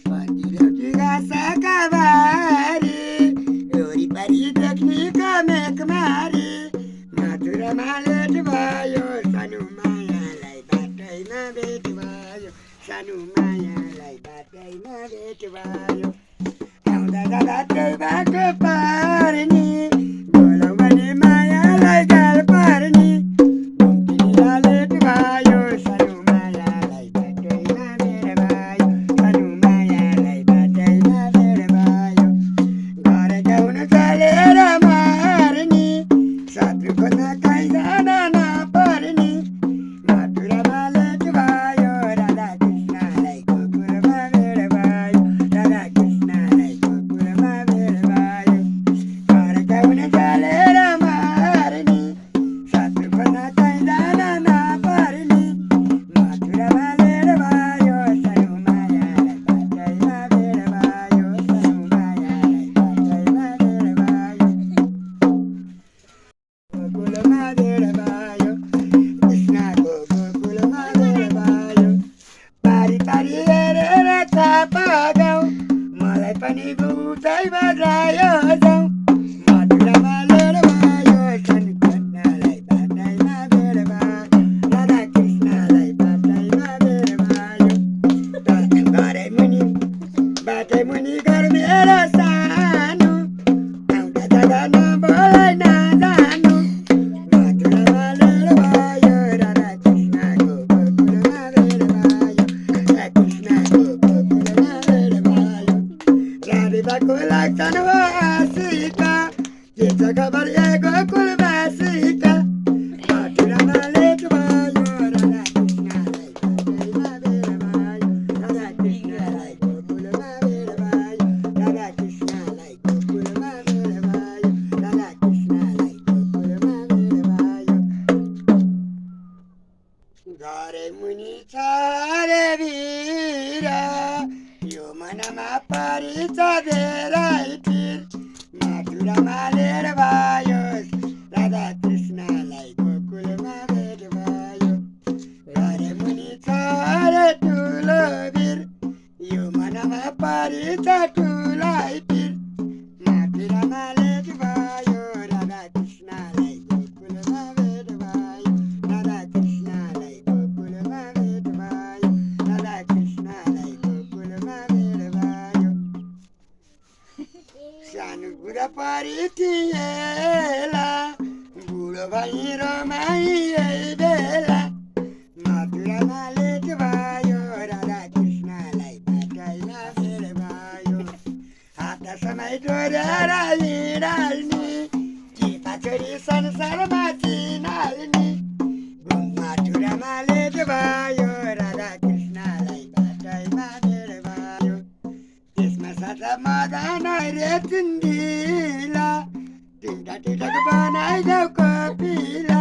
पतिलौटी घाँसका बारी वरिपरि देख्ने कमेकमारी मधुरमा लेट भयो सानो मायालाई बाटैमा भेट भयो सानो मायालाई बाटैमा भेट भयो आउँदा जाँदा त्यही बाटो पार्ने बोलाउ भने मायालाई गाल पार्ने घुम्तीलाई लेट भयो सानो मायालाई बाटैमा भेट भयो सानो मायालाई बाटैमा भेट भयो घर गाउन चलेर मार्ने शत्रु खोज्न कहीँ जान नपर्ने मधुरमा लेट भयो राधा कृष्णलाई गोकुलमा भेट भयो राधा कृष्णलाई गोकुलमा भेट भयो घर गाउन चलेर मार्ने शत्रु खोज्न कहीँ जान नपर्ने मधुरमा लेट भयो सानो मायालाई बाटैमा भेट भयो सानो मायालाई बाटैमा भेट भयो गोकुलमा भेट भयो कृष्णको गोकुलमा भेट भयो पारी पारी हेरेर थापा गाउँ मलाई पनि गुटै बजायो जाउँ मधुरमा लेट भयो सानो कृष्णलाई बाटैमा भेट भयो राधा कृष्णलाई बाटैमा भेट भयो घरै मुनि बाटै मुनि घर मेरो सानो आउँदा जाँदा नबोलाइ नजानु मधुरमा लेट भयो राधा कृष्णको गोकुलमा भेट भयो राधा कृष्णको गोकुलमा भेट भयो राधिकाको लाग्छन् हो आशिका के छ खबर ए गोकुलवासीका मधुरमा लेट भयो राधा कृष्णलाई बाटैमा भेट भयो राधा कृष्णलाई गोकुलमा भेट भयो राधा कृष्णलाई गोकुलमा भेट भयो राधा कृष्णलाई गोकुलमा भेट भयो घरै मुनि छ रे वीर यो मनमा परिछ धेरै पिर मधुरमा लेट भयो राधा कृष्णलाई गोकुलमा भेट भयो घरै मुनि छ रे ठुलो वीर यो मनमा परिछ ठुलै पिर मधुरमा लेट भयो राधा कृष्णलाई गोकुलमा भेट भयो राधा कृष्णलाई गोकुलमा भेट भयो राधा कृष्णलाई गोकुलमा भेट भयो सानो बुढा परी थिएला बुढो भई रमाई यही बेला मधुरमा लेट भयो राधा कृष्णलाई बाटैमा भेट भयो हात समय डोरेर हिँडाल्ने केटा छोरी संसारमा चिनाल्ने मधुरमा लेट भयो राधा कृष्णलाई बाटैमा भेट भयो त्यसमा साथा मदन रे चुन्दिला तिनवटा टिकट बनाइदेऊ कपिला